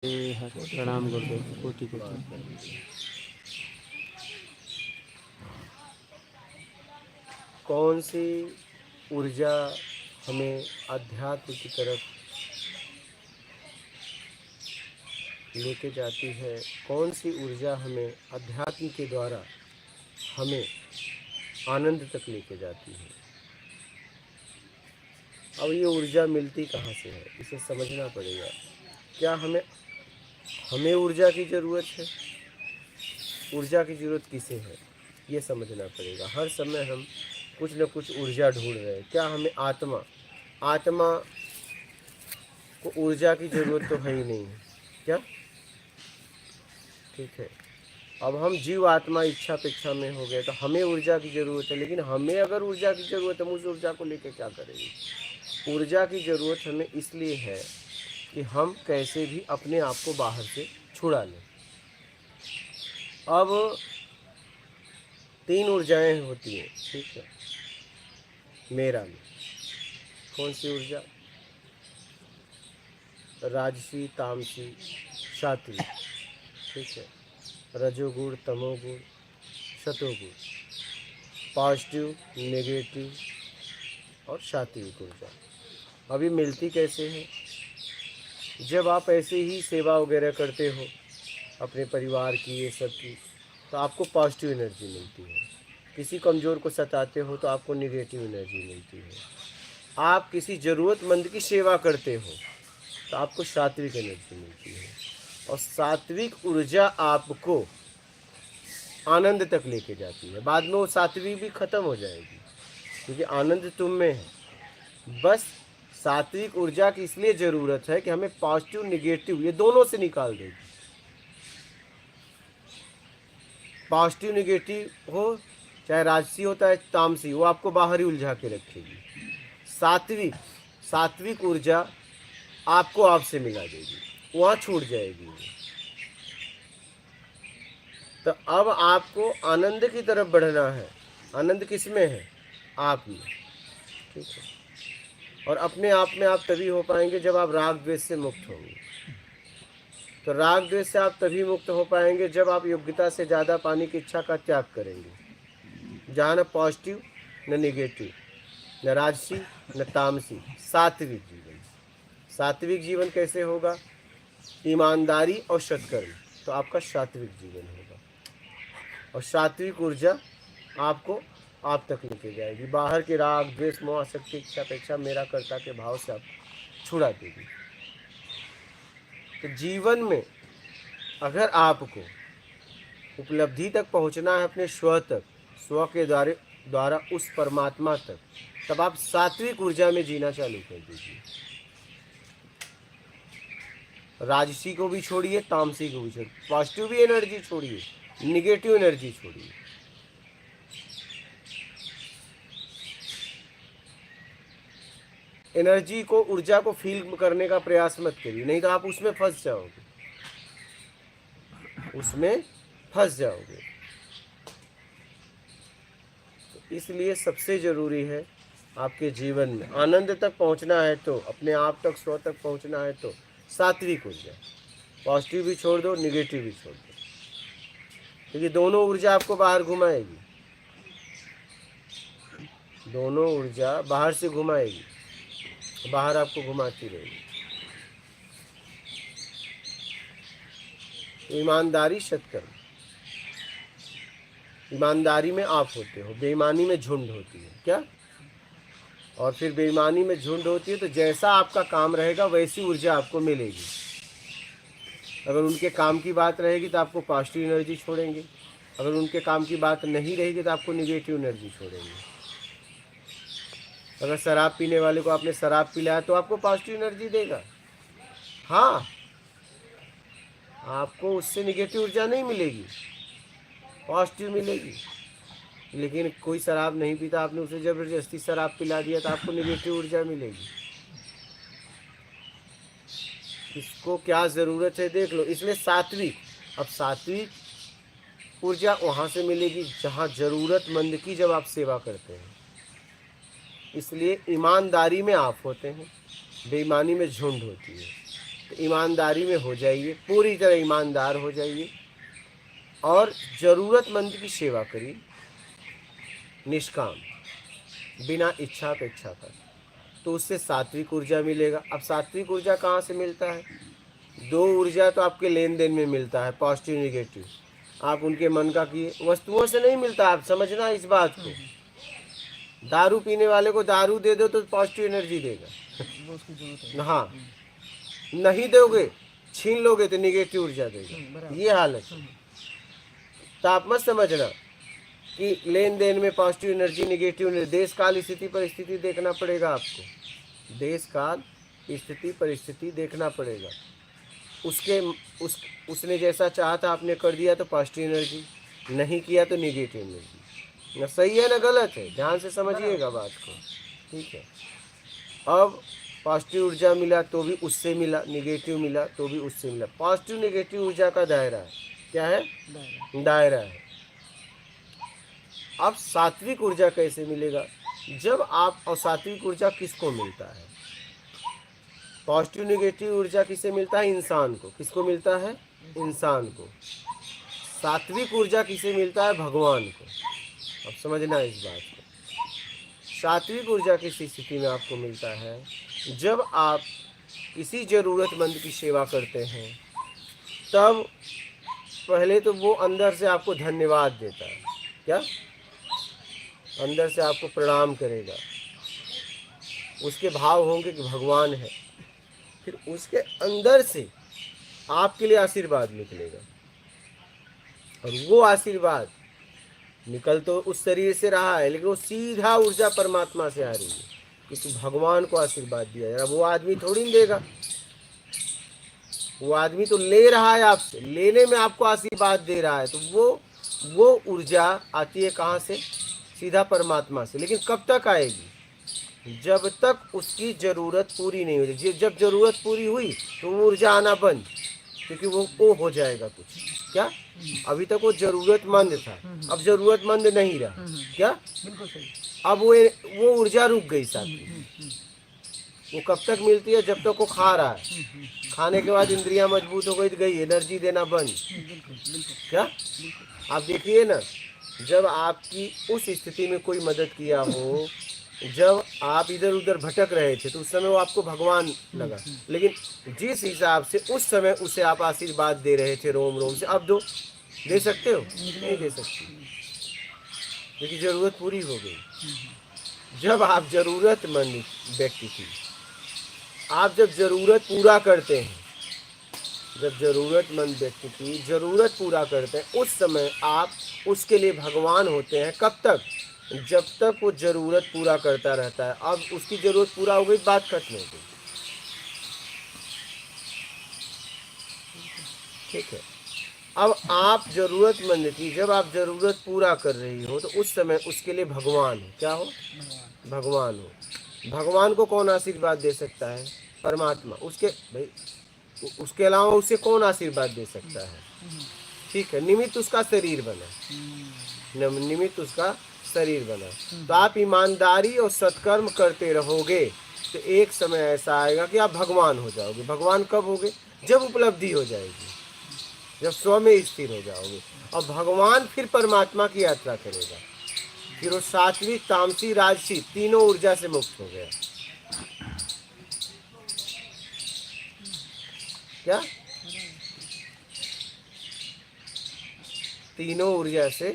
प्रणाम गुरुदेव। कोटि कोटि। कौन सी ऊर्जा हमें अध्यात्म की तरफ लेके जाती है? कौन सी ऊर्जा हमें अध्यात्म के द्वारा हमें आनंद तक लेके जाती है? अब ये ऊर्जा मिलती कहाँ से है, इसे समझना पड़ेगा। क्या हमें हमें ऊर्जा की ज़रूरत है? ऊर्जा की ज़रूरत किसे है, ये समझना पड़ेगा। हर समय हम कुछ न कुछ ऊर्जा ढूंढ रहे हैं। क्या हमें आत्मा को ऊर्जा की ज़रूरत तो है ही नहीं है क्या? ठीक है, अब हम जीव आत्मा इच्छा अपेक्षा में हो गए तो हमें ऊर्जा की ज़रूरत है। लेकिन हमें अगर ऊर्जा की ज़रूरत है, हम उस ऊर्जा को लेकर क्या करेंगे? ऊर्जा की ज़रूरत हमें इसलिए है कि हम कैसे भी अपने आप को बाहर से छुड़ा लें। अब 3 ऊर्जाएं होती हैं, ठीक है, मेरा में। कौन सी ऊर्जा? राजसी, तामसी, सात्विक। ठीक है, रजोगुण, तमोगुण, शतोगुण, पॉजिटिव, नेगेटिव और सात्विक ऊर्जा। अभी मिलती कैसे है? जब आप ऐसे ही सेवा वगैरह करते हो अपने परिवार की, ये सब की, तो आपको पॉजिटिव एनर्जी मिलती है। किसी कमज़ोर को सताते हो तो आपको नेगेटिव एनर्जी मिलती है। आप किसी ज़रूरतमंद की सेवा करते हो तो आपको सात्विक एनर्जी मिलती है। और सात्विक ऊर्जा आपको आनंद तक लेके जाती है। बाद में वो सात्विक भी ख़त्म हो जाएगी, क्योंकि आनंद तुम में है। बस सात्विक ऊर्जा की इसलिए ज़रूरत है कि हमें पॉजिटिव निगेटिव ये दोनों से निकाल देगी। पॉजिटिव निगेटिव हो, चाहे राजसी होता है तामसी, वो आपको बाहर ही उलझा के रखेगी। सात्विक सात्विक ऊर्जा आपको आपसे मिला देगी, वहाँ छूट जाएगी। तो अब आपको आनंद की तरफ बढ़ना है। आनंद किस में है? आप में। ठीक है, और अपने आप में आप तभी हो पाएंगे जब आप राग द्वेष से मुक्त होंगे। तो राग द्वेष से आप तभी मुक्त हो पाएंगे जब आप योग्यता से ज़्यादा पाने की इच्छा का त्याग करेंगे। जहाँ न पॉजिटिव न निगेटिव, न राजसी न तामसी, सात्विक जीवन। सात्विक जीवन कैसे होगा? ईमानदारी और सत्कर्म, तो आपका सात्विक जीवन होगा। और सात्विक ऊर्जा आपको आप तक लेके जाएगी। बाहर के राग द्वेष मोह आसक्ति इच्छा अपेक्षा मेरा कर्ता के भाव से आप छुड़ा देगी। तो जीवन में अगर आपको उपलब्धि तक पहुंचना है, अपने स्व तक, स्व के द्वारा उस परमात्मा तक, तब आप सात्विक ऊर्जा में जीना चालू कर दीजिए। राजसी को भी छोड़िए, तामसी को भी छोड़िए, पॉजिटिव भी एनर्जी छोड़िए, निगेटिव एनर्जी छोड़िए। एनर्जी को, ऊर्जा को फील करने का प्रयास मत करिए, नहीं तो आप उसमें फंस जाओगे, उसमें फंस जाओगे। तो इसलिए सबसे ज़रूरी है आपके जीवन में आनंद तक पहुंचना है, तो अपने आप तक, स्व तक पहुंचना है, तो सात्विक ऊर्जा। पॉजिटिव भी छोड़ दो, निगेटिव भी छोड़ दो, क्योंकि दोनों ऊर्जा आपको बाहर घुमाएगी। दोनों ऊर्जा बाहर से घुमाएगी, बाहर आपको घुमाती रहेगी। ईमानदारी, सत्कर्म। ईमानदारी में आप होते हो, बेईमानी में झुंड होती है क्या? और फिर बेईमानी में झुंड होती है, तो जैसा आपका काम रहेगा वैसी ऊर्जा आपको मिलेगी। अगर उनके काम की बात रहेगी तो आपको पॉजिटिव एनर्जी छोड़ेंगे, अगर उनके काम की बात नहीं रहेगी तो आपको निगेटिव एनर्जी छोड़ेंगे। अगर शराब पीने वाले को आपने शराब पिलाया तो आपको पॉजिटिव एनर्जी देगा, हाँ, आपको उससे निगेटिव ऊर्जा नहीं मिलेगी, पॉजिटिव मिलेगी। लेकिन कोई शराब नहीं पीता, आपने उसे ज़बरदस्ती शराब पिला दिया तो आपको निगेटिव ऊर्जा मिलेगी। इसको क्या ज़रूरत है देख लो। इसलिए सात्विक, अब सात्विक ऊर्जा वहाँ से मिलेगी जहाँ ज़रूरतमंद की जब आप सेवा करते हैं। इसलिए ईमानदारी में आप होते हैं, बेईमानी में झुंड होती है। तो ईमानदारी में हो जाइए, पूरी तरह ईमानदार हो जाइए और ज़रूरतमंद की सेवा करिए, निष्काम, बिना इच्छा अपेक्षा कर। तो उससे सात्विक ऊर्जा मिलेगा। अब सात्विक ऊर्जा कहाँ से मिलता है? दो ऊर्जा तो आपके लेन देन में मिलता है, पॉजिटिव निगेटिव। आप उनके मन का किए, वस्तुओं से नहीं मिलता। आप समझना इस बात को। दारू पीने वाले को दारू दे दो तो पॉजिटिव एनर्जी देगा, वो उसकी जरूरत है। हाँ। नहीं दोगे, छीन लोगे तो निगेटिव ऊर्जा देगा। बराबर। ये हालत है। तो आप मत समझना कि लेन देन में पॉजिटिव एनर्जी निगेटिव एनर्जी। देश काल स्थिति परिस्थिति देखना पड़ेगा आपको, देश काल स्थिति परिस्थिति देखना पड़ेगा। उसने जैसा चाहा था आपने कर दिया तो पॉजिटिव एनर्जी, नहीं किया तो निगेटिव एनर्जी। ना सही है ना गलत है, ध्यान से समझिएगा बात को, ठीक है। अब पॉजिटिव ऊर्जा मिला तो भी उससे मिला, निगेटिव मिला तो भी उससे मिला। पॉजिटिव निगेटिव ऊर्जा का दायरा है, क्या है? दायरा है। अब सात्विक ऊर्जा कैसे मिलेगा? जब आप, और सात्विक ऊर्जा किसको मिलता है? पॉजिटिव निगेटिव ऊर्जा किसे मिलता है? इंसान को। किसको मिलता है? इंसान को। सात्विक ऊर्जा किसे मिलता है? भगवान को। अब समझना इस बात को। सात्विक ऊर्जा किस स्थिति में आपको मिलता है? जब आप किसी ज़रूरतमंद की सेवा करते हैं, तब पहले तो वो अंदर से आपको धन्यवाद देता है। क्या? अंदर से आपको प्रणाम करेगा, उसके भाव होंगे कि भगवान है। फिर उसके अंदर से आपके लिए आशीर्वाद निकलेगा, और वो आशीर्वाद निकल तो उस शरीर से रहा है, लेकिन वो सीधा ऊर्जा परमात्मा से आ रही है, क्योंकि भगवान को आशीर्वाद दिया है। अब वो आदमी थोड़ी नहीं देगा, वो आदमी तो ले रहा है आपसे, लेने में आपको आशीर्वाद दे रहा है। तो वो ऊर्जा आती है कहाँ से? सीधा परमात्मा से। लेकिन कब तक आएगी? जब तक उसकी ज़रूरत पूरी नहीं होगी। जब ज़रूरत पूरी हुई तो वो ऊर्जा आना बंद, क्योंकि वो हो जाएगा कुछ। क्या? अभी तक वो ज़रूरतमंद था, अब ज़रूरतमंद नहीं रहा। क्या? बिल्कुल सही। अब वो ऊर्जा रुक गई साथी। वो कब तक मिलती है? जब तक वो खा रहा है। खाने के बाद इंद्रियां मजबूत हो गई, एनर्जी देना बंद। क्या? आप देखिए ना, जब आपकी उस स्थिति में कोई मदद किया हो, जब आप इधर उधर भटक रहे थे, तो उस समय वो आपको भगवान लगा। लेकिन जिस हिसाब से उस समय उसे आप आशीर्वाद दे रहे थे रोम रोम से, अब दे सकते हो? नहीं दे सकते, क्योंकि ज़रूरत पूरी हो गई। जब आप ज़रूरतमंद व्यक्ति की, आप जब ज़रूरत पूरा करते हैं, जब ज़रूरतमंद व्यक्ति की ज़रूरत पूरा करते हैं, उस समय आप उसके लिए भगवान होते हैं। कब तक? जब तक वो ज़रूरत पूरा करता रहता है। अब उसकी ज़रूरत पूरा हो गई, बात खत्म हो गई। ठीक है। अब आप ज़रूरतमंद की, जब आप ज़रूरत पूरा कर रही हो, तो उस समय उसके लिए भगवान हो। क्या हो? भगवान हो। भगवान को कौन आशीर्वाद दे सकता है? परमात्मा। उसके अलावा उसे कौन आशीर्वाद दे सकता है? ठीक है, निमित्त उसका शरीर बना, निमित्त उसका शरीर बना। तो आप ईमानदारी और सत्कर्म करते रहोगे, तो एक समय ऐसा आएगा कि आप भगवान हो जाओगे। भगवान कब होगे? जब उपलब्धि हो जाएगी, जब स्व में स्थिर हो जाओगे। और भगवान फिर परमात्मा की यात्रा करेगा। फिर वो सात्विक, तामसी, राजसी तीनों ऊर्जा से मुक्त हो गया। क्या? तीनों ऊर्जा से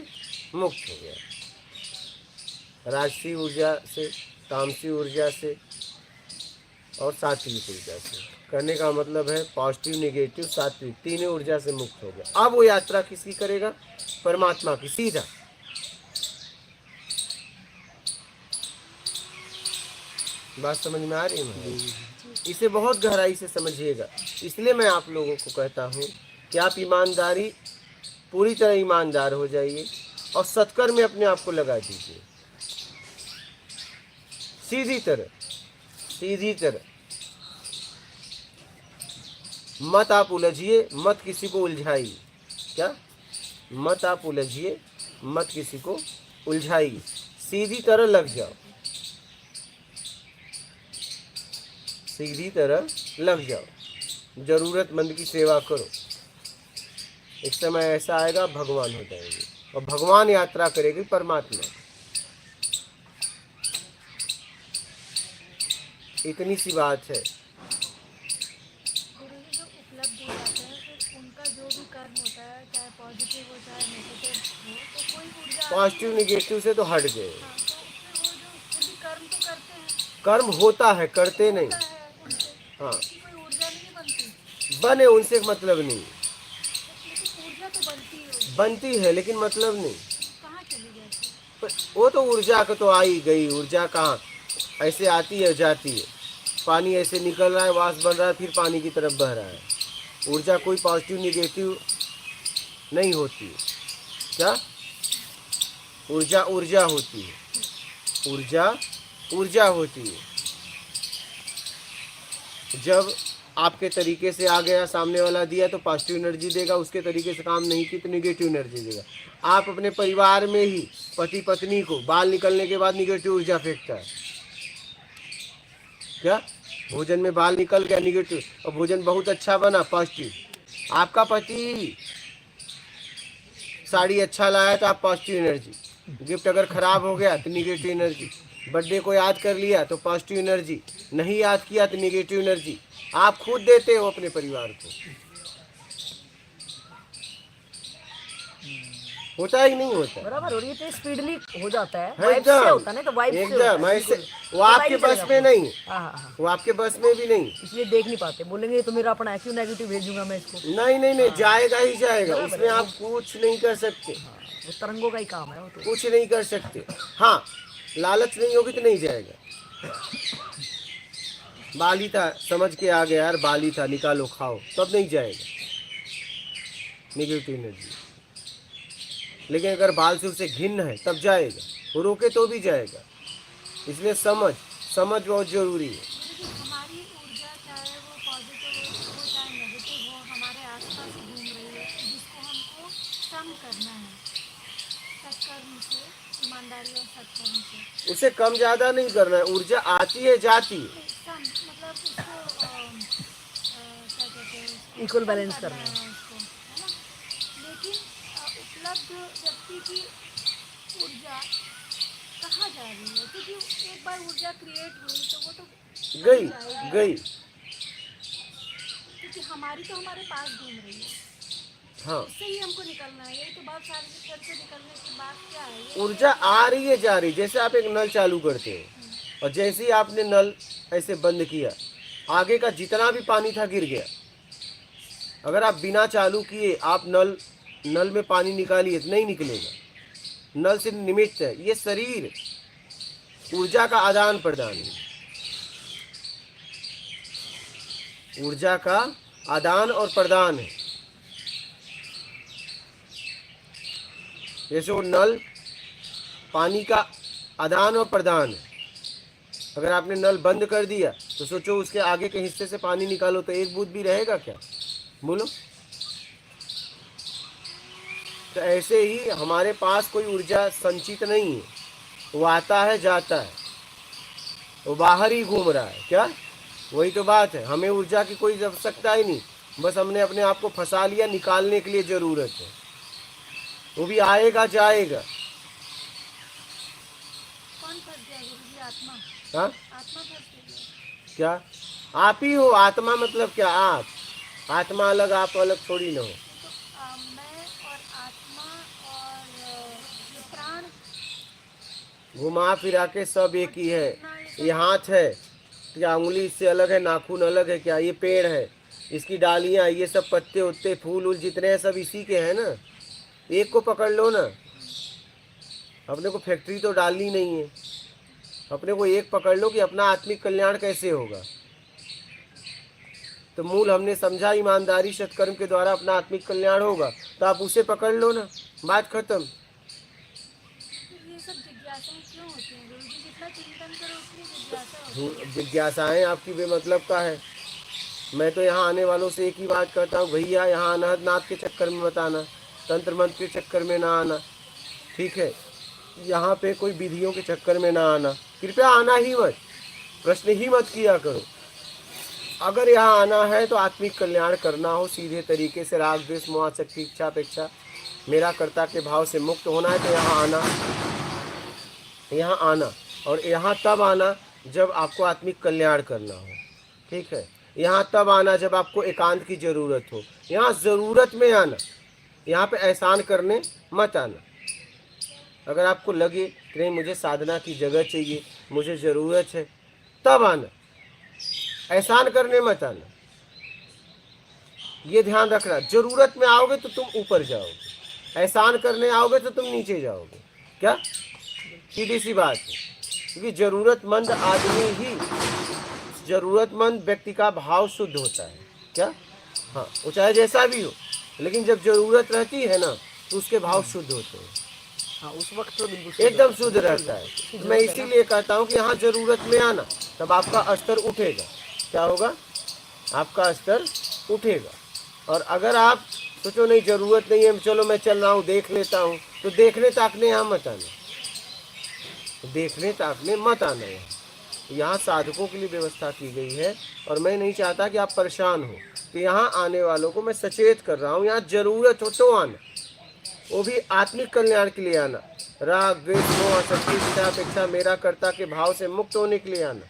मुक्त हो गया, राजसी ऊर्जा से, तामसी ऊर्जा से और सात्विक ऊर्जा से। करने का मतलब है पॉजिटिव निगेटिव सात्विक तीनों ऊर्जा से मुक्त हो गया। अब वो यात्रा किसकी करेगा? परमात्मा की, सीधा। बात समझ में आ रही है? इसे बहुत गहराई से समझिएगा। इसलिए मैं आप लोगों को कहता हूँ कि आप ईमानदारी, पूरी तरह ईमानदार हो जाइए और सत्कर्म में अपने आप को लगा दीजिए, सीधी तरह। मत आप उलझिए, मत किसी को उलझाइए। क्या? मत आप उलझिए, मत किसी को उलझाइए, सीधी तरह लग जाओ, सीधी तरह लग जाओ। ज़रूरतमंद की सेवा करो। एक समय ऐसा आएगा भगवान हो जाएंगे और भगवान यात्रा करेगी परमात्मा। इतनी सी बात है। गुरु जी जो उपलब्ध हो जाते हैं फिर उनका जो भी कर्म होता है चाहे पॉजिटिव हो चाहे नेगेटिव हो तो कोई ऊर्जा पॉजिटिव निगेटिव से तो हट गए। हाँ तो फिर वो जो फिर भी कर्म तो करते हैं कर्म होता है, करते नहीं। होता है उनसे हाँ, लेकिन कोई ऊर्जा नहीं बनती बने उनसे मतलब नहीं। लेकिन ऊर्जा तो बनती है बनती है लेकिन मतलब नहीं। कहाँ चली जाती है वो तो ऊर्जा का तो आई गई। ऊर्जा कहाँ ऐसे आती है जाती है। पानी ऐसे निकल रहा है, वाष्प बन रहा है, फिर पानी की तरफ बह रहा है। ऊर्जा कोई पॉजिटिव निगेटिव नहीं होती है। क्या ऊर्जा ऊर्जा होती है। ऊर्जा ऊर्जा होती है। जब आपके तरीके से आ गया, सामने वाला दिया तो पॉजिटिव एनर्जी देगा, उसके तरीके से काम नहीं की तो निगेटिव एनर्जी देगा। आप अपने परिवार में ही पति पत्नी को बाल निकलने के बाद निगेटिव ऊर्जा फेंकता है। क्या भोजन में बाल निकल गया निगेटिव, और भोजन बहुत अच्छा बना पॉजिटिव। आपका पति साड़ी अच्छा लाया तो आप पॉजिटिव एनर्जी। गिफ्ट अगर खराब हो गया तो निगेटिव एनर्जी। बर्थडे को याद कर लिया तो पॉजिटिव एनर्जी, नहीं याद किया तो निगेटिव एनर्जी। आप खुद देते हो अपने परिवार को। होता है कि नहीं होता? बराबर। और ये तो स्पीडली हो जाता है, वाइब से एकदम होता है ना, तो वाइब से होता एकदम है, ऐसे। बिल्कुल। वो आपके पता ही नहीं बस चलेगा में आपको। नहीं, हाँ हाँ हाँ, वो आपके बस में भी नहीं। इसलिए देख नहीं पाते, बोलेंगे ये तो मेरा अपना है, क्यों नेगेटिव भेजूंगा मैं इसको। नहीं नहीं नहीं, जाएगा ही जाएगा, बराबर उसमें है। आप कुछ नहीं कर सकते। हाँ, वो तरंगों का ही काम है वो तो। कुछ नहीं कर सकते। हाँ, लालच नहीं होगी तो नहीं जाएगा। बाली था, समझ के आ गया यार, बाली था, निकालो खाओ, तब नहीं जाएगा निगेटिव एनर्जी। लेकिन अगर बाल से उसे घिन्न है तब जाएगा, वो रोके तो भी जाएगा। इसलिए समझ बहुत जरूरी है। गुरु जी हमारी ऊर्जा चाहे वो पॉजिटिव हो चाहे नेगेटिव हो हमारे आसपास घूम रही है जिसको हमको कम करना है सत्कर्म से, ईमानदारी और सत्कर्म से। उसे कम ज़्यादा नहीं करना है। ऊर्जा आती है जाती है। कम मतलब उसको क्या कहते हैं उसको Equal कम balance करना है। उसको, है ना। लेकिन उपलब्ध व्यक्ति की ऊर्जा कहाँ जा रही है क्योंकि एक बार ऊर्जा क्रिएट हुई तो वो तो गई जाएगी। गई। क्योंकि हमारी तो हमारे पास घूम रही है, हाँ, इससे ही हमको निकलना है। यही तो बात सारी घर से निकलने की बात क्या है ये ऊर्जा आ रही है जा रही। जैसे आप एक नल चालू करते हो और जैसे ही आपने नल ऐसे बंद किया, आगे का जितना भी पानी था गिर गया। अगर आप बिना चालू किए आप नल में पानी निकालिए तो नहीं निकलेगा। नल से निमित्त है। ये शरीर ऊर्जा का आदान प्रदान है। ऊर्जा का आदान और प्रदान है। जैसे वो नल पानी का आदान और प्रदान है। अगर आपने नल बंद कर दिया तो सोचो उसके आगे के हिस्से से पानी निकालो तो एक बूंद भी रहेगा क्या? बोलो। तो ऐसे ही हमारे पास कोई ऊर्जा संचित नहीं है। वो आता है जाता है, वो बाहर ही घूम रहा है। क्या वही तो बात है। हमें ऊर्जा की कोई आवश्यकता ही नहीं, बस हमने अपने आप को फंसा लिया। निकालने के लिए ज़रूरत है। वो भी आएगा जाएगा। कौन फंस गया गुरु जी? आत्मा। हाँ, आत्मा फंस गई है। क्या आप ही हो? आत्मा मतलब क्या? आप आत्मा अलग, आप अलग थोड़ी ना हो। तो मैं और आत्मा और ये प्राण घुमा फिरा के सब एक ही है। ये हाथ है, क्या उंगली इससे अलग है? नाखून अलग है क्या? ये पेड़ है, इसकी डालियाँ, ये सब पत्ते उत्ते फूल उल जितने हैं सब इसी के हैं ना। एक को पकड़ लो ना। अपने को फैक्ट्री तो डालनी नहीं है। अपने को एक पकड़ लो कि अपना आत्मिक कल्याण कैसे होगा। तो मूल हमने समझा, ईमानदारी सत्कर्म के द्वारा अपना आत्मिक कल्याण होगा, तो आप उसे पकड़ लो ना, बात खत्म। फिर ये सब जिज्ञासाएं क्यों होती हैं गुरु जी? जितना चिंतन करो उतनी जिज्ञासा होती है। जिज्ञासाएं आपकी बेमतलब का है। मैं तो यहाँ आने वालों से एक ही बात करता हूँ, भैया यहाँ अनहद नाथ के चक्कर में मत आना, तंत्र मंत्र के चक्कर में ना आना, ठीक है? यहाँ पे कोई विधियों के चक्कर में ना आना। कृपया आना ही मत, प्रश्न ही मत किया करो। अगर यहाँ आना है तो आत्मिक कल्याण करना हो, सीधे तरीके से राग द्वेष मोह आसक्ति इच्छा अपेक्षा मेरा कर्ता के भाव से मुक्त होना है तो यहाँ आना और यहाँ तब आना जब आपको आत्मिक कल्याण करना हो। ठीक है, यहाँ तब आना जब आपको एकांत की ज़रूरत हो। यहाँ ज़रूरत में आना, यहाँ पे एहसान करने मत आना। अगर आपको लगे कि नहीं मुझे साधना की जगह चाहिए, मुझे ज़रूरत है, तब आना, एहसान करने मत आना। ये ध्यान रखना, ज़रूरत में आओगे तो तुम ऊपर जाओगे, एहसान करने आओगे तो तुम नीचे जाओगे। क्या सीधी सी बात है, क्योंकि ज़रूरतमंद आदमी ही, ज़रूरतमंद व्यक्ति का भाव शुद्ध होता है। क्या, हाँ, वो चाहे जैसा भी हो, लेकिन जब ज़रूरत रहती है ना तो उसके भाव शुद्ध होते हैं। हाँ, उस वक्त तो बिल्कुल एकदम शुद्ध रहता है। तो मैं इसीलिए कहता हूँ कि यहाँ ज़रूरत में आना, तब आपका स्तर उठेगा। क्या होगा, आपका स्तर उठेगा। और अगर आप सोचो नहीं ज़रूरत नहीं है, चलो मैं चल रहा हूँ देख लेता हूँ, तो देखने ताकने यहाँ मत आना, देखने ताकने मत आना। यहाँ साधकों के लिए व्यवस्था की गई है और मैं नहीं चाहता कि आप परेशान हो। तो यहाँ आने वालों को मैं सचेत कर रहा हूँ, यहाँ ज़रूरत हो तो आना, वो भी आत्मिक कल्याण के लिए आना, राग द्वेष मोह आसक्ति इच्छा अपेक्षा मेरा कर्ता के भाव से मुक्त होने के लिए आना।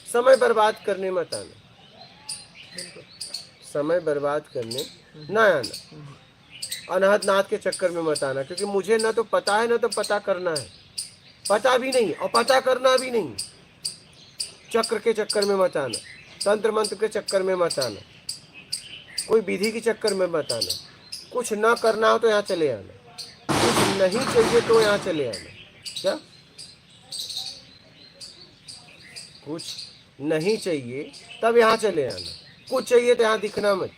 समय बर्बाद करने मत आना, समय बर्बाद करने ना आना, अनहद नाथ के चक्कर में मत आना, क्योंकि मुझे ना तो पता है ना तो पता करना है, पता भी नहीं और पता करना भी नहीं। चक्र के चक्कर में मत आना, तंत्र मंत्र के चक्कर में मत आना, कोई विधि के चक्कर में मत आना। कुछ ना करना हो तो यहाँ चले आना, कुछ नहीं चाहिए तो यहाँ चले आना। क्या, कुछ नहीं चाहिए तब यहाँ चले आना, कुछ चाहिए तो यहाँ दिखना मत,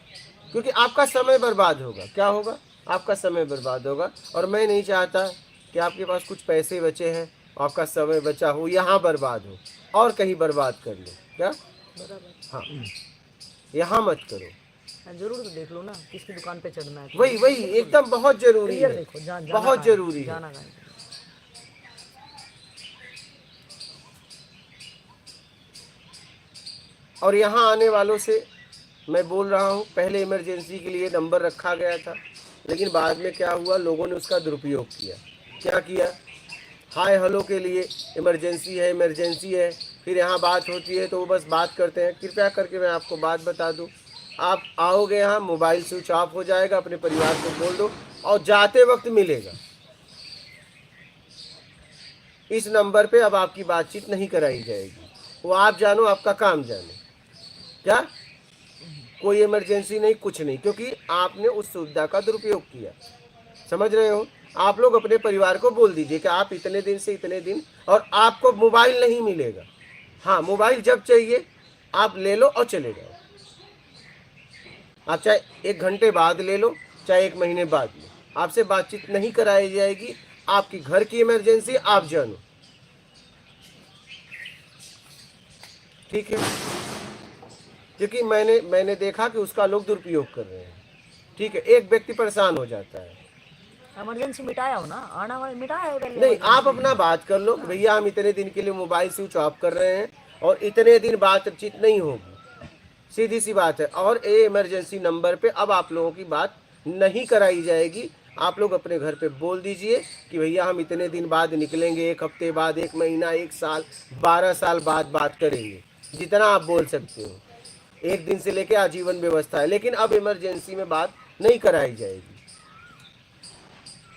क्योंकि आपका समय बर्बाद होगा। क्या होगा, आपका समय बर्बाद होगा। और मैं नहीं चाहता कि आपके पास कुछ पैसे बचे हैं, आपका समय बचा हो, यहाँ बर्बाद हो और कहीं बर्बाद कर लो। क्या, हाँ, यहाँ मत करो। जरूर तो देख लो ना किसकी दुकान पे चढ़ना है। वही एकदम बहुत जरूरी है, देखो, बहुत जरूरी है। और यहाँ आने वालों से मैं बोल रहा हूँ, पहले इमरजेंसी के लिए नंबर रखा गया था, लेकिन बाद में क्या हुआ, लोगों ने उसका दुरुपयोग किया। क्या किया, हाय हेलो के लिए इमरजेंसी है, फिर यहाँ बात होती है तो वो बस बात करते हैं। कृपया करके मैं आपको बात बता दूँ, आप आओगे यहाँ, मोबाइल स्विच ऑफ हो जाएगा, अपने परिवार को बोल दो और जाते वक्त मिलेगा। इस नंबर पे अब आपकी बातचीत नहीं कराई जाएगी, वो आप जानो, आपका काम जाने। क्या, कोई इमरजेंसी नहीं, कुछ नहीं, क्योंकि आपने उस सुविधा का दुरुपयोग किया। समझ रहे हो, आप लोग अपने परिवार को बोल दीजिए कि आप इतने दिन से इतने दिन, और आपको मोबाइल नहीं मिलेगा। हाँ, मोबाइल जब चाहिए आप ले लो और चले जाओ। आप चाहे 1 घंटे बाद ले लो, चाहे 1 महीने बाद लो, आपसे बातचीत नहीं कराई जाएगी। आपकी घर की इमरजेंसी आप जानो। ठीक है, क्योंकि मैंने देखा कि उसका लोग दुरुपयोग कर रहे हैं। ठीक है, एक व्यक्ति परेशान हो जाता है। इमरजेंसी मिटाया हो ना, आना वाला मिटाया हो नहीं, आप अपना बात कर लो, भैया हम इतने दिन के लिए मोबाइल स्विच ऑफ कर रहे हैं और इतने दिन बातचीत नहीं होगी। सीधी सी बात है। और ये इमरजेंसी नंबर पे अब आप लोगों की बात नहीं कराई जाएगी। आप लोग अपने घर पे बोल दीजिए कि भैया हम इतने दिन बाद निकलेंगे, 1 हफ्ते बाद, 1 महीना, 1 साल, 12 साल बाद बात करेंगे, जितना आप बोल सकते हो। 1 दिन से लेके आजीवन व्यवस्था है, लेकिन अब इमरजेंसी में बात नहीं कराई जाएगी।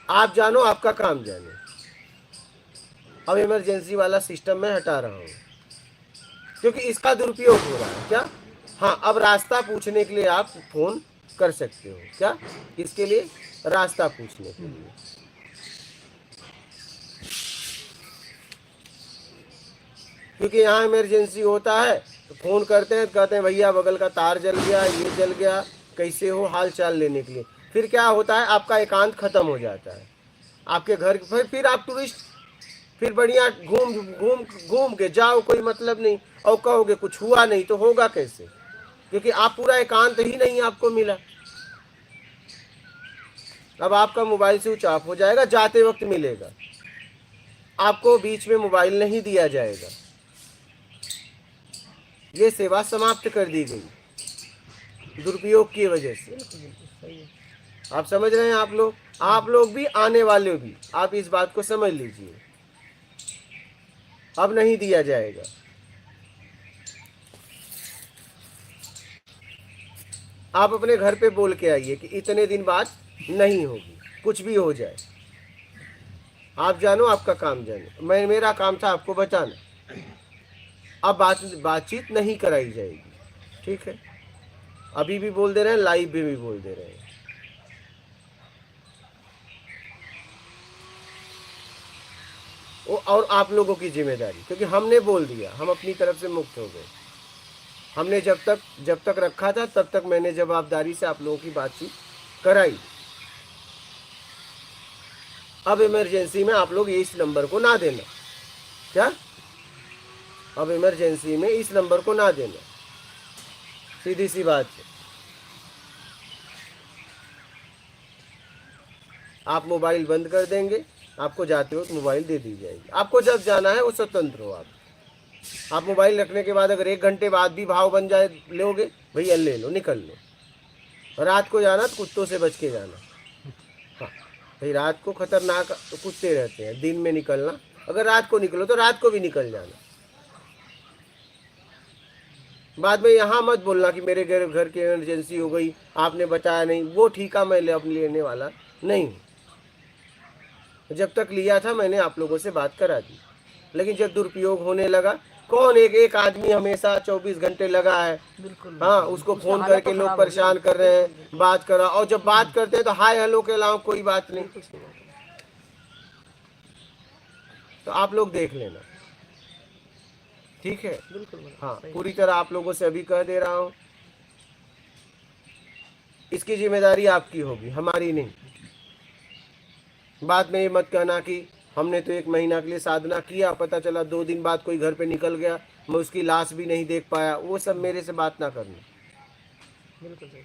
आप जानो, आपका काम जाने। अब इमरजेंसी वाला सिस्टम मैं हटा रहा हूँ, क्योंकि इसका दुरुपयोग हो रहा है। क्या, हाँ, अब रास्ता पूछने के लिए आप फोन कर सकते हो। क्या, इसके लिए रास्ता पूछने के लिए। क्योंकि यहाँ इमरजेंसी होता है तो फोन करते हैं, कहते हैं भैया बगल का तार जल गया, ये जल गया, कैसे हो, हाल चाल लेने के लिए। फिर क्या होता है, आपका एकांत खत्म हो जाता है आपके घर। फिर आप टूरिस्ट, फिर बढ़िया घूम के जाओ, कोई मतलब नहीं, और कहोगे कुछ हुआ नहीं, तो होगा कैसे, क्योंकि आप पूरा एकांत ही नहीं आपको मिला। अब आपका मोबाइल स्विच ऑफ हो जाएगा, जाते वक्त मिलेगा, आपको बीच में मोबाइल नहीं दिया जाएगा। ये सेवा समाप्त कर दी गई दुरुपयोग की वजह से। सही है। आप समझ रहे हैं? आप लोग भी, आने वाले भी, आप इस बात को समझ लीजिए, अब नहीं दिया जाएगा। आप अपने घर पे बोल के आइए कि इतने दिन बाद नहीं होगी, कुछ भी हो जाए। आप जानो, आपका काम जानो, मेरा काम था आपको बताना। अब बातचीत नहीं कराई जाएगी, ठीक है? अभी भी बोल दे रहे हैं, लाइव भी बोल दे रहे हैं। और आप लोगों की जिम्मेदारी, क्योंकि हमने बोल दिया, हम अपनी तरफ से मुक्त हो गए। हमने जब तक रखा था तब तक मैंने जवाबदारी से आप लोगों की बातचीत कराई। अब इमरजेंसी में आप लोग इस नंबर को ना देना। क्या? अब इमरजेंसी में इस नंबर को ना देना, सीधी सी बात है। आप मोबाइल बंद कर देंगे, आपको जाते हो तो मोबाइल दे दी जाएगी। आपको जब जाना है वो स्वतंत्र हो आप मोबाइल रखने के बाद अगर 1 घंटे बाद भी भाव बन जाए, लोगे, भैया ले लो, निकल लो। रात को जाना तो कुत्तों से बच के जाना। हाँ भाई, रात को खतरनाक कुत्ते रहते हैं, दिन में निकलना। अगर रात को निकलो तो रात को भी निकल जाना। बाद में यहाँ मत बोलना कि मेरे घर की इमरजेंसी हो गई, आपने बताया नहीं। वो ठीका मैं लेने वाला नहीं। जब तक लिया था मैंने आप लोगों से बात करा दी, लेकिन जब दुरुपयोग होने लगा, कौन एक आदमी हमेशा 24 घंटे लगा है। बिल्कुल। हाँ, उसको फोन करके लोग परेशान कर रहे हैं, बात करा, और जब बात करते हैं तो हाय हेलो के अलावा कोई बात नहीं। तो आप लोग देख लेना, ठीक है? बिल्कुल। हाँ, पूरी तरह आप लोगों से अभी कह दे रहा हूँ, इसकी जिम्मेदारी आपकी होगी, हमारी नहीं। बाद में ये मत कहना कि हमने तो 1 महीना के लिए साधना किया, पता चला 2 दिन बाद कोई घर पे निकल गया, मैं उसकी लाश भी नहीं देख पाया। वो सब मेरे से बात ना करना,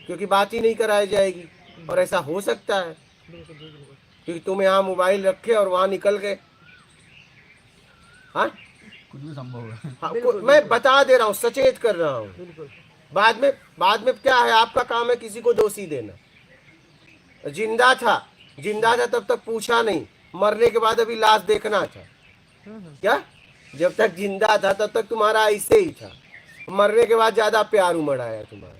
क्योंकि बात ही नहीं कराई जाएगी। और ऐसा हो सकता है क्योंकि तुम यहाँ मोबाइल रखे और वहाँ निकल गए। हाँ, कुछ भी संभव है। हाँ, मैं बता दे रहा हूँ, सचेत कर रहा हूँ। बाद में क्या है, आपका काम है किसी को दोषी देना। जिंदा था तब तक पूछा नहीं, मरने के बाद अभी लाश देखना था। क्या? जब तक जिंदा था तब तक तुम्हारा ऐसे ही था, मरने के बाद ज्यादा प्यार उमड़ आया तुम्हारा।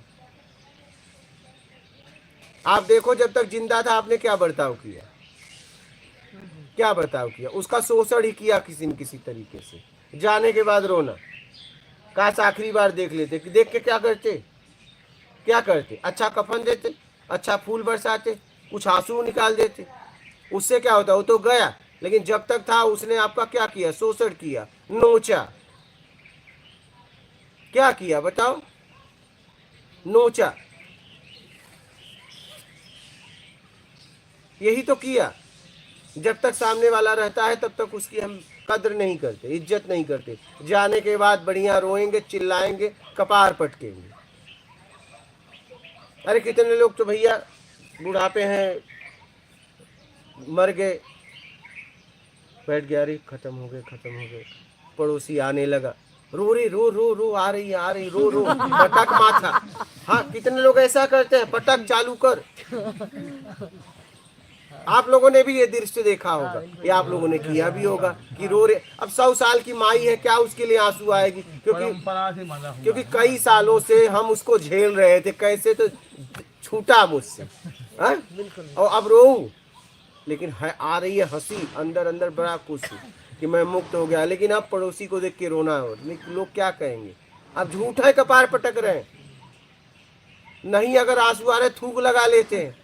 आप देखो, जब तक जिंदा था आपने क्या बर्ताव किया, क्या बर्ताव किया? उसका शोषण ही किया किसी न किसी तरीके से। जाने के बाद रोना, काश आखिरी बार देख लेते। देख के क्या करते? अच्छा कफन देते, अच्छा फूल बरसाते, कुछ आंसू निकाल देते। उससे क्या होता? वो तो गया, लेकिन जब तक था उसने आपका क्या किया? शोषण किया, नोचा। क्या किया बताओ? नोचा, यही तो किया। जब तक सामने वाला रहता है तब तक उसकी हम कद्र नहीं करते, इज्जत नहीं करते। जाने के बाद बढ़िया रोएंगे, चिल्लाएंगे, कपार पटकेंगे। अरे कितने लोग तो भैया बुढ़ापे हैं, मर गए, बैठ गया, अरे खत्म हो गए। पड़ोसी आने लगा, रो आ रही रो पटक माथा। हाँ, कितने लोग ऐसा करते हैं, पटक चालू कर। आप लोगों ने भी ये दृश्य देखा होगा, ये आप लोगों ने किया भी होगा कि रो रहे। अब 100 साल की माई है, क्या उसके लिए आंसू आएगी? क्योंकि कई सालों से हम उसको झेल रहे थे, कैसे तो छूटा मुझसे। और अब रो, लेकिन आ रही है हंसी, अंदर बड़ा खुश कि मैं मुक्त हो गया। लेकिन अब पड़ोसी को देख के रोना हो, लोग क्या कहेंगे? अब झूठ है, कपार पटक रहे हैं। नहीं, अगर आंसू आ रहे थूक लगा लेते हैं।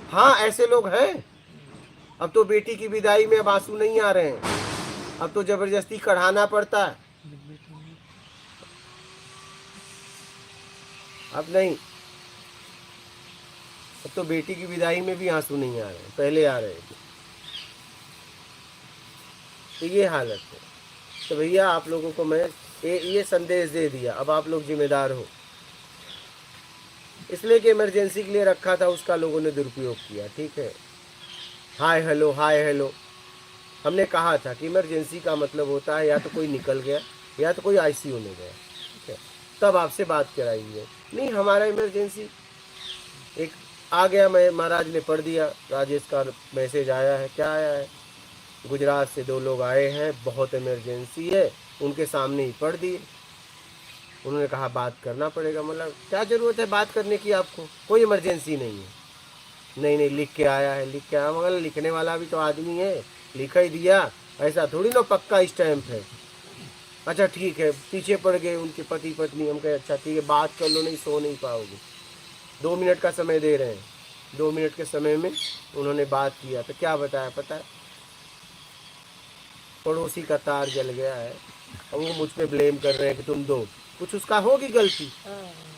हाँ, ऐसे लोग हैं। अब तो बेटी की विदाई में अब आंसू नहीं आ रहे हैं, अब तो जबरदस्ती कढ़ाना पड़ता है। अब नहीं, अब तो बेटी की विदाई में भी आंसू नहीं आ रहे हैं, पहले आ रहे थे। तो ये हालत है। तो भैया आप लोगों को मैं ये संदेश दे दिया, अब आप लोग जिम्मेदार हो। इसलिए कि इमरजेंसी के लिए रखा था, उसका लोगों ने दुरुपयोग किया। ठीक है, हाय हेलो। हमने कहा था कि इमरजेंसी का मतलब होता है या तो कोई निकल गया या तो कोई आईसीयू में गया, ठीक है, तब आपसे बात कराइए। नहीं हमारा इमरजेंसी एक आ गया, मैं महाराज ने पढ़ दिया, राजेश का मैसेज आया है, क्या आया है, गुजरात से 2 लोग आए हैं, बहुत इमरजेंसी है, उनके सामने ही पढ़ दिए। उन्होंने कहा बात करना पड़ेगा। मतलब क्या ज़रूरत है बात करने की, आपको कोई इमरजेंसी नहीं है। नहीं लिख के आया है, लिख के आया, मगर लिखने वाला भी तो आदमी है, लिखा ही दिया, ऐसा थोड़ी ना पक्का स्टैम्प है। अच्छा ठीक है, पीछे पड़ गए उनके पति पत्नी, हम कहे अच्छा ठीक है बात कर लो, नहीं सो नहीं पाओगे। 2 मिनट का समय दे रहे हैं, 2 मिनट के समय में उन्होंने बात किया तो क्या बताया पता है, पड़ोसी का तार जल गया है और वो मुझ पे ब्लेम कर रहे हैं कि तुम दो, कुछ उसका होगी गलती,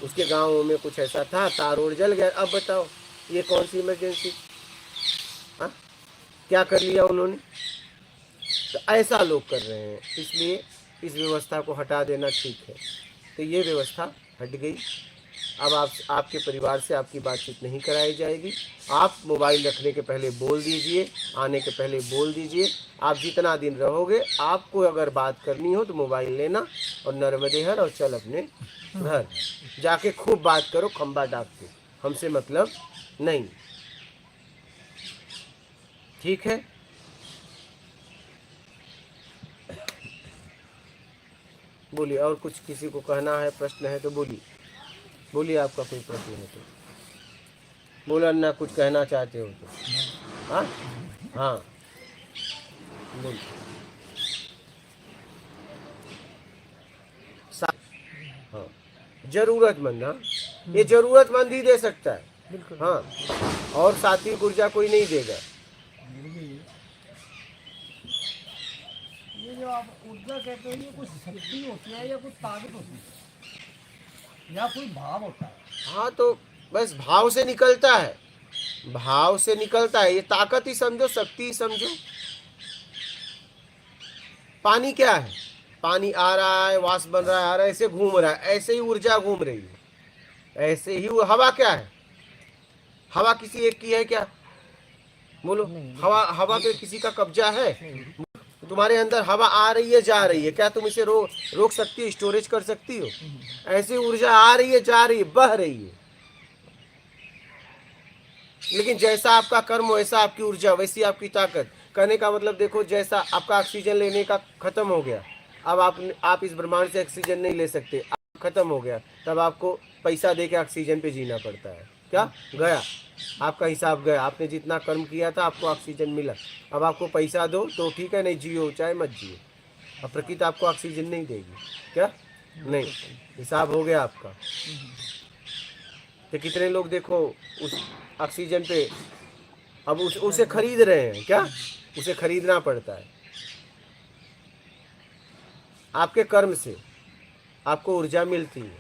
उसके गाँव में कुछ ऐसा था, तार और जल गया। अब बताओ ये कौन सी इमरजेंसी, हाँ क्या कर लिया उन्होंने। तो ऐसा लोग कर रहे हैं, इसलिए इस व्यवस्था को हटा देना ठीक है। तो ये व्यवस्था हट गई। अब आपके परिवार से आपकी बातचीत नहीं कराई जाएगी। आप मोबाइल रखने के पहले बोल दीजिए, आने के पहले बोल दीजिए। आप जितना दिन रहोगे, आपको अगर बात करनी हो तो मोबाइल लेना और नर्मदे हर और चल अपने घर जाके खूब बात करो, खंबा डाक के, हमसे मतलब नहीं, ठीक है। बोलिए, और कुछ किसी को कहना है, प्रश्न है तो बोलिए, बोलिए आपका कोई प्रश्न है तो बोला, ना कुछ कहना चाहते हो तो। हाँ हाँ बोलिए। हाँ जरूरतमंद, हाँ ये जरूरतमंद ही दे सकता है, बिल्कुल। हाँ, और सात्विक ऊर्जा कोई नहीं देगा। ये जो आप ऊर्जा कहते हो, ये कुछ शक्ति होती है या कुछ ताकत होती है या कोई भाव होता है? हाँ तो बस भाव से निकलता है, भाव से निकलता है, ये ताकत ही समझो, शक्ति ही समझो। पानी क्या है, पानी आ रहा है, वाष्प बन रहा है, आ रहा है, ऐसे घूम रहा है, ऐसे ही ऊर्जा घूम रही है, ऐसे ही हवा क्या है, हवा किसी एक की है क्या, बोलो, हवा हवा पे किसी का कब्जा है? तुम्हारे अंदर हवा आ रही है जा रही है, क्या तुम इसे रोक सकती हो, स्टोरेज कर सकती हो? ऐसी ऊर्जा आ रही है जा रही है, बह रही है। लेकिन जैसा आपका कर्म वैसा आपकी ऊर्जा, वैसी आपकी ताकत। कहने का मतलब देखो, जैसा आपका ऑक्सीजन लेने का खत्म हो गया, अब आप इस ब्रह्मांड से ऑक्सीजन नहीं ले सकते, खत्म हो गया, तब आपको पैसा दे के ऑक्सीजन पे जीना पड़ता है। क्या गया आपका हिसाब, गया, आपने जितना कर्म किया था आपको ऑक्सीजन मिला, अब आपको पैसा दो तो ठीक है, नहीं जियो चाहे मत जियो, अब प्रकृति आपको ऑक्सीजन नहीं देगी, क्या नहीं, हिसाब हो गया आपका। तो कितने लोग देखो उस ऑक्सीजन पे अब उसे खरीद रहे हैं, क्या उसे खरीदना पड़ता है। आपके कर्म से आपको ऊर्जा मिलती है।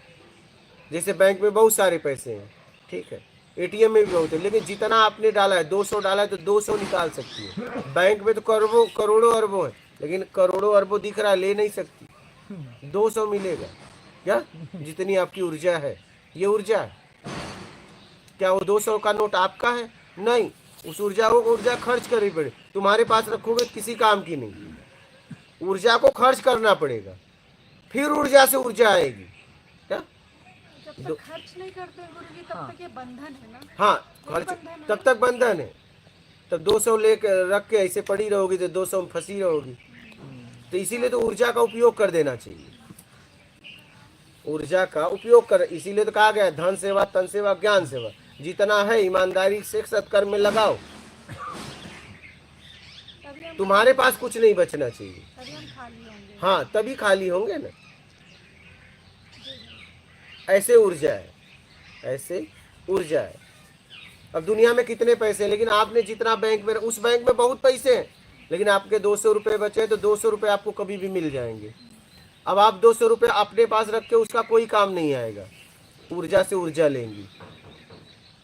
जैसे बैंक में बहुत सारे पैसे हैं, ठीक है, एटीएम में भी बहुत है, लेकिन जितना आपने डाला है, 200 डाला है तो 200 निकाल सकती है। बैंक में तो करोड़ों अरबों है, लेकिन करोड़ों अरबों दिख रहा है, ले नहीं सकती, 200 मिलेगा, क्या जितनी आपकी ऊर्जा है, ये ऊर्जा है। क्या वो 200 का नोट आपका है? नहीं, उस ऊर्जा को ऊर्जा खर्च करनी पड़े, तुम्हारे पास रखोगे तो किसी काम की नहीं, ऊर्जा को खर्च करना पड़ेगा, फिर ऊर्जा से ऊर्जा आएगी। क्या जब तक खर्च नहीं करते गुरुजी तब तक ये बंधन है ना। हाँ खर्च तब तक बंधन है, तब 200 लेकर रख के ऐसे पड़ी रहोगी तो 200 में फंसी रहोगी। तो इसीलिए तो ऊर्जा का उपयोग कर देना चाहिए, ऊर्जा का उपयोग कर, इसीलिए तो कहा गया धन सेवा, तन सेवा, ज्ञान सेवा, जितना है ईमानदारी से सत्कर्म में लगाओ, तुम्हारे पास कुछ नहीं बचना चाहिए। तभी हम खाली होंगे। हाँ तभी खाली होंगे ना। ऐसे ऊर्जा है, ऐसे ऊर्जा है। अब दुनिया में कितने पैसे हैं, लेकिन आपने जितना बैंक में, उस बैंक में बहुत पैसे हैं, लेकिन आपके 200 रुपये बचे तो 200 रुपये आपको कभी भी मिल जाएंगे। अब आप 200 रुपये अपने पास रख के उसका कोई काम नहीं आएगा, ऊर्जा से ऊर्जा लेंगी,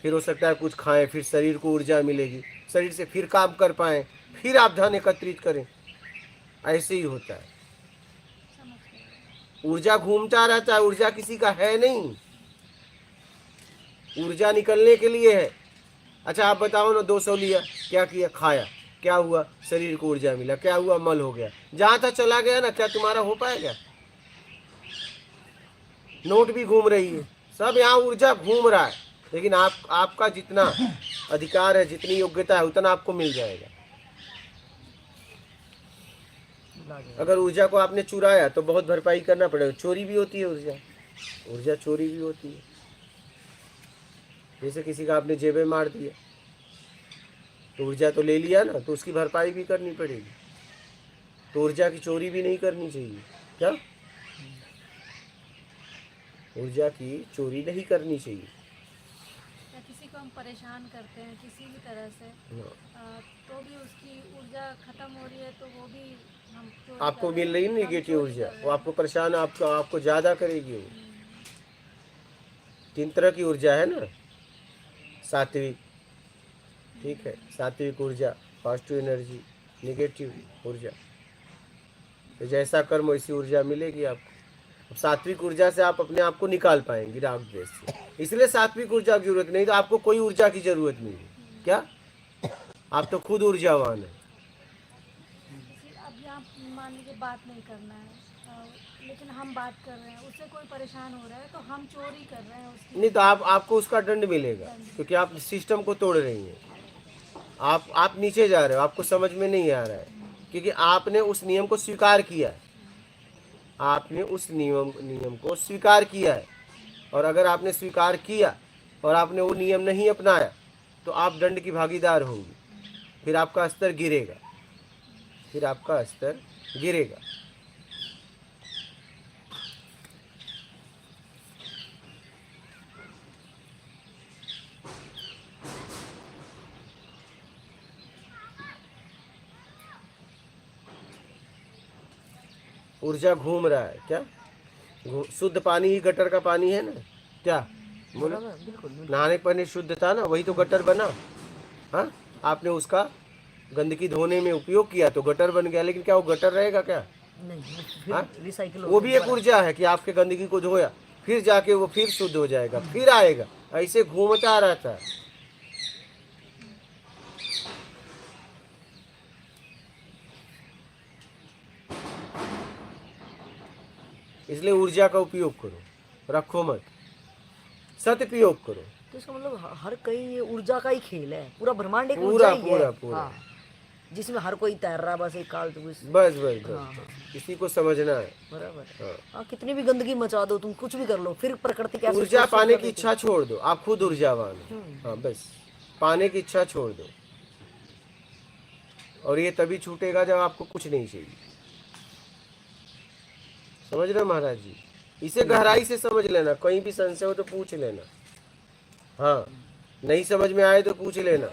फिर हो सकता है कुछ खाएं, फिर शरीर को ऊर्जा मिलेगी, शरीर से फिर काम कर पाएँ, फिर आप धन एकत्रित करें। ऐसे ही होता है, ऊर्जा घूमता रहता है, ऊर्जा किसी का है नहीं, ऊर्जा निकलने के लिए है। अच्छा आप बताओ ना, 200 लिया, क्या किया, खाया, क्या हुआ, शरीर को ऊर्जा मिला, क्या हुआ, मल हो गया, जहाँ था चला गया ना, क्या तुम्हारा हो पाएगा? नोट भी घूम रही है, सब यहाँ ऊर्जा घूम रहा है, लेकिन आपका जितना अधिकार है, जितनी योग्यता है, उतना आपको मिल जाएगा। अगर ऊर्जा को आपने चुराया तो बहुत भरपाई करना पड़ेगा। चोरी भी होती है ऊर्जा, ऊर्जा चोरी भी होती है। जैसे किसी का आपने जेब में मार दिया तो ऊर्जा तो ले लिया ना, तो उसकी भरपाई भी करनी पड़ेगी। तो ऊर्जा की चोरी भी नहीं करनी चाहिए। क्या? ऊर्जा की चोरी नहीं करनी चाहिए। या किसी को हम परेशान करते हैं किसी भी तरह से, तो भी उसकी ऊर्जा खत्म हो रही है, तो वो भी हम चोरी आपको कर रहे मिल रही है हैं, हम निगेटिव चोरी ऊर्जा, कर रहे वो हैं। आपको परेशान, आपको ज़्यादा करेगी। वो 3 तरह की ऊर्जा है ना, सात्विक, ठीक है, सात्विक ऊर्जा, पॉजिटिव एनर्जी, नेगेटिव ऊर्जा। तो जैसा कर्म वैसी ऊर्जा मिलेगी आपको। अब सात्विक ऊर्जा से आप अपने आप को निकाल पाएंगे राग द्वेष से, इसलिए सात्विक ऊर्जा की जरूरत नहीं, तो आपको कोई ऊर्जा की जरूरत नहीं है। क्या? आप तो खुद ऊर्जावान है। अब यहाँ मान लीजिए बात नहीं करना है, लेकिन हम बात कर रहे हैं, उससे कोई परेशान हो रहा है, तो हम चोरी कर रहे हैं उसकी। नहीं तो आपको उसका दंड मिलेगा, क्योंकि आप सिस्टम को तोड़ रही हैं। आप नीचे जा रहे हो, आपको समझ में नहीं आ रहा है, क्योंकि आपने उस नियम को स्वीकार किया है। आपने उस नियम को स्वीकार किया है, और अगर आपने स्वीकार किया और आपने वो नियम नहीं अपनाया तो आप दंड की भागीदार होंगे। फिर आपका स्तर गिरेगा, फिर आपका स्तर गिरेगा। ऊर्जा घूम रहा है। क्या? शुद्ध पानी ही गटर का पानी है ना। क्या बोला? बिल्कुल नहाने का पानी शुद्ध था ना, वही तो गटर बना। हाँ, आपने उसका गंदगी धोने में उपयोग किया तो गटर बन गया, लेकिन क्या वो गटर रहेगा क्या? नहीं, हाँ? फिर रिसाइकिल वो भी एक ऊर्जा है कि आपके गंदगी को धोया, फिर जाके वो फिर शुद्ध हो जाएगा, फिर आएगा, ऐसे घूमता रहता है। इसलिए ऊर्जा का उपयोग करो, रखो मत, सदुपयोग करो। तो इसका मतलब हर कहीं ये ऊर्जा का ही खेल है, पूरा ब्रह्मांड एक पूरा ऊर्जा ही है। पूरा हाँ, जिसमें हर कोई तैर रहा, बस एक काल तो बस इसी को समझना है। बराबर। हाँ। हाँ, कितनी भी गंदगी मचा दो, तुम कुछ भी कर लो, फिर प्रकृति कैसे ऊर्जा पाने की इच्छा छोड़ दो, आप खुद ऊर्जावान हो। हाँ, बस पाने की इच्छा छोड़ दो, और ये तभी छूटेगा जब आपको कुछ नहीं चाहिए। समझ रहे महाराज जी? इसे गहराई से समझ लेना, कहीं भी संशय हो तो पूछ लेना। हाँ, नहीं समझ में आए तो पूछ लेना।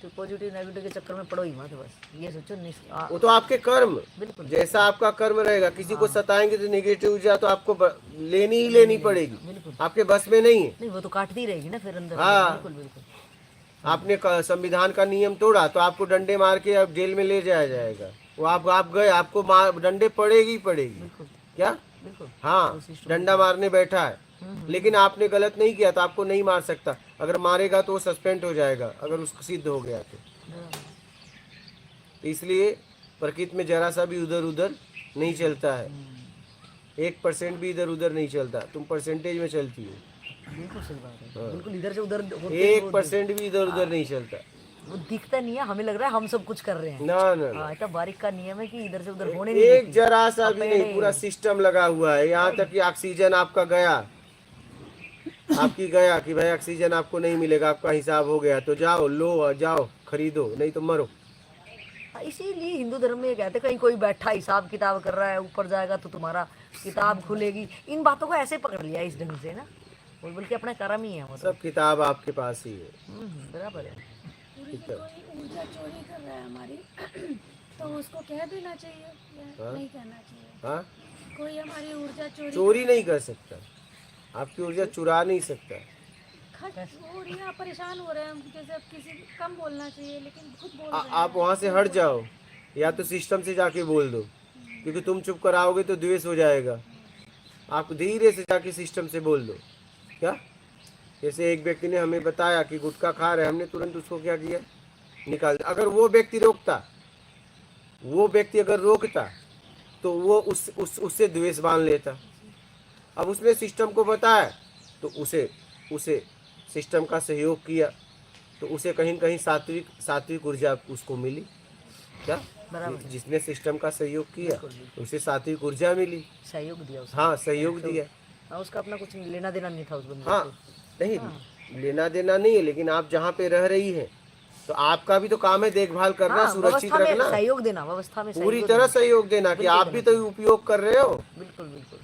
तो पॉजिटिव नेगेटिव के चक्कर में पड़ो ही मत, बस ये सोचो नहीं। वो तो आपके कर्म, बिल्कुल जैसा आपका कर्म रहेगा। किसी को सताएंगे तो नेगेटिव ऊर्जा तो आपको लेनी ही लेनी पड़ेगी, बिल्कुल। आपके बस में नहीं है। नहीं, वो तो काटती रहेगी ना फिर अंदर। हाँ। बिल्कुल बिल्कुल। आपने संविधान का नियम तोड़ा तो आपको डंडे मार के अब जेल में ले जाया जाएगा। वो आप गए, आपको डंडे पड़ेगी ही पड़ेगी। बिल्कुल क्या? बिल्कुल। हाँ, डंडा मारने बैठा है, लेकिन आपने गलत नहीं किया तो आपको नहीं मार सकता। अगर मारेगा तो वो सस्पेंड हो जाएगा, अगर उसको सिद्ध हो गया तो। इसलिए प्रकृति में जरा सा भी इधर उधर नहीं चलता है, 1% भी इधर उधर नहीं चलता। तुम परसेंटेज में चलती हो। बिल्कुल सही बात है। बिल्कुल इधर से उधर 1% भी इधर उधर नहीं चलता। वो दिखता नहीं है, हमें लग रहा है हम सब कुछ कर रहे हैं। ना ना ना, हाँ, इतना बारीक का नियम है कि इधर से उधर होने नहीं एक देती। जरा सा भी नहीं, पूरा सिस्टम लगा हुआ है। यहाँ तक कि ऑक्सीजन आपका गया, आपकी गया कि भाई ऑक्सीजन आपको नहीं मिलेगा, आपका हिसाब हो गया तो जाओ लो, जाओ खरीदो, नहीं तो मरो। इसीलिए हिंदू धर्म में ये कहते हैं, कहीं कोई बैठा हिसाब किताब कर रहा है, ऊपर जाएगा तो तुम्हारा किताब खुलेगी। इन बातों को ऐसे पकड़ लिया इस ढंग से ना, और बल्कि अपना कर्म ही है वो तो। सब किताब आपके पास ही है। बराबर है। कोई ऊर्जा चोरी कर रहा है हमारी तो उसको कह देना चाहिए या नहीं कहना चाहिए? हाँ, कोई हमारी ऊर्जा चोरी नहीं कर सकता, आपकी ऊर्जा चुरा नहीं सकता। खर्च हो रही है, परेशान हो रहे हैं हम, जैसे अब किसी कम बोलना चाहिए लेकिन खुद बोल रहे हैं। आप वहाँ से हट जाओ, या तो सिस्टम से जाके बोल दो, क्योंकि तुम चुप कराओगे तो द्वेष हो जाएगा। आप धीरे से जाके सिस्टम से बोल दो। क्या? जैसे एक व्यक्ति ने हमें बताया कि गुटखा खा रहे, हमने तुरंत उसको क्या किया, निकाल दिया। अगर वो व्यक्ति रोकता, वो व्यक्ति अगर रोकता तो वो उससे द्वेष बांध लेता। अब उसने सिस्टम को बताया तो उसे सिस्टम का सहयोग किया तो उसे कहीं न कहीं सात्विक ऊर्जा उसको मिली। क्या बराबर। जिसने सिस्टम का सहयोग किया उसे सात्विक ऊर्जा मिली, सहयोग दिया उसने। हाँ सहयोग दिया। हाँ, उसका अपना कुछ लेना देना नहीं था उस बंदे हाँ से। नहीं लेना देना नहीं है, लेकिन आप जहाँ पे रह रही हैं तो आपका भी तो काम है देखभाल करना, हाँ, सुरक्षित व्यवस्था में रखना, सहयोग देना, व्यवस्था में पूरी सहयोग तरह देना। सहयोग देना कि बिल्कुल आप भी तो उपयोग कर रहे हो। बिल्कुल बिल्कुल बिल्कुल।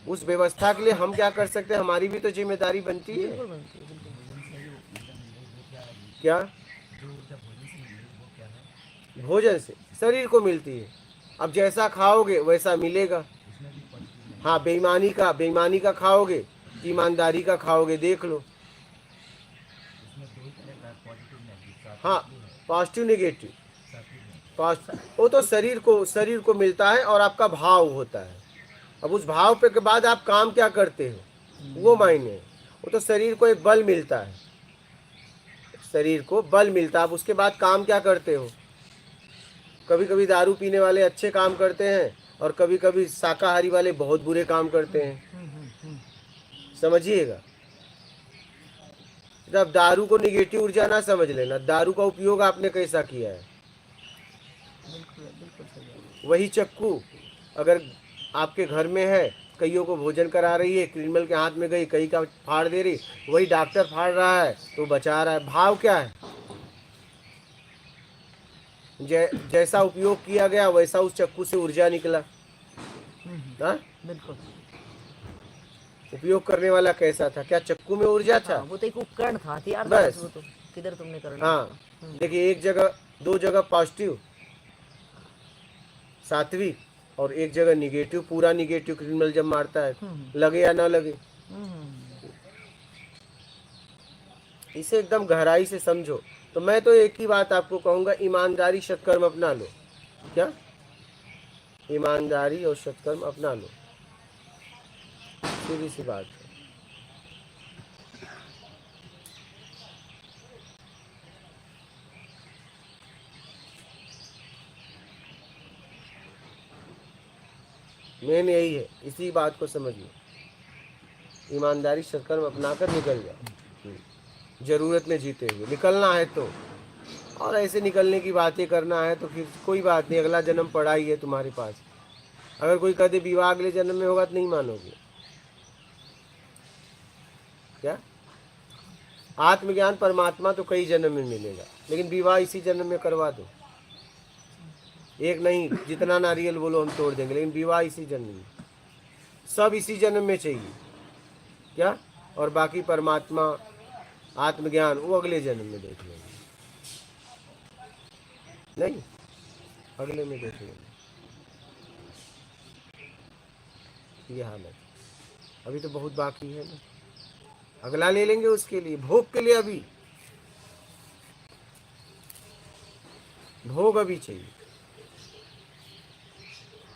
उस व्यवस्था के लिए हम क्या कर सकते हैं, हमारी भी तो जिम्मेदारी बनती है। बिल्कुल बनती है, बिल्कुल। क्या भोजन से शरीर को मिलती है। अब जैसा खाओगे वैसा मिलेगा। हाँ बेईमानी का खाओगे, ईमानदारी का खाओगे, देख लो। हाँ पॉजिटिव नेगेटिव, वो तो शरीर को मिलता है और आपका भाव होता है। अब उस भाव पे के बाद आप काम क्या करते हो वो मायने है। वो तो शरीर को एक बल मिलता है, शरीर को बल मिलता है। अब उसके बाद काम क्या करते हो। कभी कभी दारू पीने वाले अच्छे काम करते हैं और कभी कभी शाकाहारी वाले बहुत बुरे काम करते हैं, समझिएगा। जब दारू को निगेटिव ऊर्जा ना समझ लेना, दारू का उपयोग आपने कैसा किया है। वही चक्कू अगर आपके घर में है, कईयों को भोजन करा रही है, क्रिमिनल के हाथ में गई, कई का फाड़ दे रही, वही डॉक्टर फाड़ रहा है तो बचा रहा है। भाव क्या है, जैसा उपयोग किया गया वैसा उस चक्कू से ऊर्जा निकला। हाँ बिल्कुल। उपयोग करने वाला कैसा था, क्या चक्कू में ऊर्जा था। हाँ, वो तो एक उपकरण था, हथियार था बस। वो तो किधर तुमने करना। हाँ देखिए, एक जगह दो जगह पॉजिटिव सात्विक और एक जगह निगेटिव, पूरा निगेटिव क्रिमिनल जब मारता है, लगे या ना लगे। इसे एकदम गहराई से समझो। तो मैं तो एक ही बात आपको कहूंगा, ईमानदारी सत्कर्म अपना लो। क्या ईमानदारी और सत्कर्म अपना लो, सीधी सी बात है। मेन यही है, इसी बात को समझ लो। ईमानदारी सत्कर्म अपनाकर निकल जाओ, जरूरत में जीते हुए निकलना है तो। और ऐसे निकलने की बातें करना है तो फिर कोई बात नहीं, अगला जन्म पड़ा ही है तुम्हारे पास। अगर कोई कहते विवाह अगले जन्म में होगा तो नहीं मानोगे। क्या आत्मज्ञान परमात्मा तो कई जन्म में मिलेगा, लेकिन विवाह इसी जन्म में करवा दो। एक नहीं, जितना नारियल बोलो हम तोड़ देंगे, लेकिन विवाह इसी जन्म में, सब इसी जन्म में चाहिए। क्या और बाकी परमात्मा आत्मज्ञान वो अगले जन्म में देख लेंगे। नहीं, अगले में देख लेंगे। ये हालत अभी तो बहुत बाकी है ना, अगला ले लेंगे उसके लिए, भोग के लिए। अभी भोग अभी चाहिए।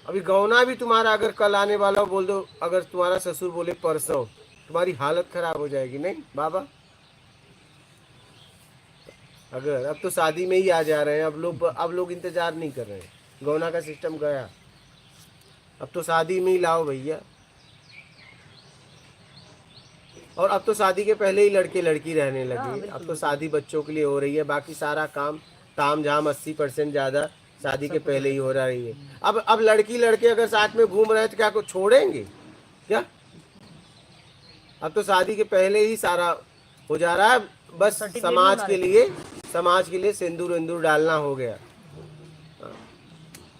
अभी गौना भी तुम्हारा अगर कल आने वाला हो, बोल दो, अगर तुम्हारा ससुर बोले परसों, तुम्हारी हालत खराब हो जाएगी। नहीं बाबा, अगर अब तो शादी में ही आ जा रहे हैं, अब लोग इंतजार नहीं कर रहे हैं, गौना का सिस्टम गया, अब तो शादी में ही लाओ भैया। और अब तो शादी के पहले ही लड़के लड़की रहने लगे। अब तो शादी बच्चों के लिए हो रही है, बाकी सारा काम ताम झाम 80% ज़्यादा शादी के पहले ही हो रही है। अब लड़की लड़के अगर साथ में घूम रहे हैं तो क्या को छोड़ेंगे क्या। अब तो शादी के पहले ही सारा हो जा रहा है, बस समाज के लिए सिंदूर विंदूर डालना हो गया।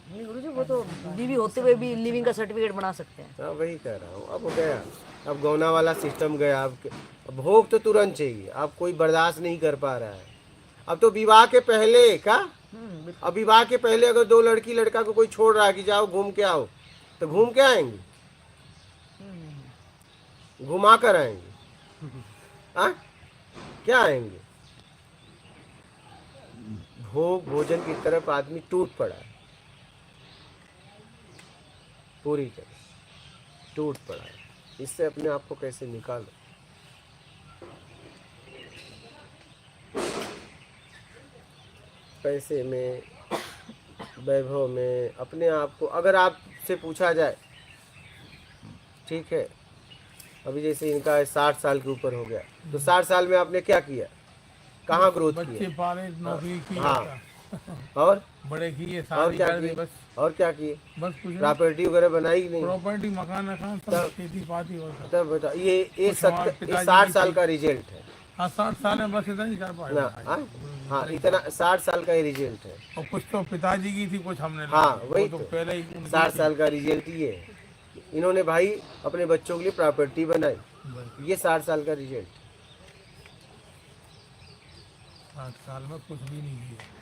नहीं गुरुजी, वो तो बीवी होते हुए भी लिविंग का सर्टिफिकेट बना सकते हैं। हाँ वही कह रहा हूँ, अब हो गया, अब गौना वाला सिस्टम गया। अब भोग तो तुरंत चाहिए, अब कोई बर्दाश्त नहीं कर पा रहा है। अब तो विवाह के पहले का, अब विवाह के पहले अगर दो लड़की लड़का को कोई छोड़ रहा है कि जाओ घूम के आओ, तो घूम के आएंगे, घुमा कर आएंगे। हाँ क्या आएंगे। भोग भोजन की तरफ आदमी टूट पड़ा है, पूरी तरह टूट पड़ा है। इससे अपने आप को कैसे निकालो। पैसे में, वैभव में, अपने आप को अगर आपसे पूछा जाए, ठीक है, अभी जैसे इनका 60 साल के ऊपर हो गया, तो 60 साल में आपने क्या किया, कहाँ ग्रोथ बच्चे किया? पाले, नौकरी की, हाँ। और बड़े किए, और शादी क्या कर दी, किए? बस और क्या किए? बस कुछ नहीं। प्रॉपर्टी वगैरह बनाई कि नहीं? प्रॉपर्टी, मकान वकान सब, खेती पाती और सब। तब बता, ये कुछ हमारे पिताजी 60 की साल थी। का रिजल्ट है हाँ 60 साल में बस इतना ही कर पाए ना? भाई। हाँ, इतना 60 साल का ही रिजल्ट है। और कुछ तो पिताजी की थी, कुछ हमने हाँ, ली। वही वो तो तो। पहले ही उनकी 60 थी। साल का रिजल्ट ये है। इन्होंने भाई अपने बच्चों के लिए प्रॉपर्टी बनाई, बस ये 60 साल का रिजल्ट। 60 साल में कुछ भी नहीं किया।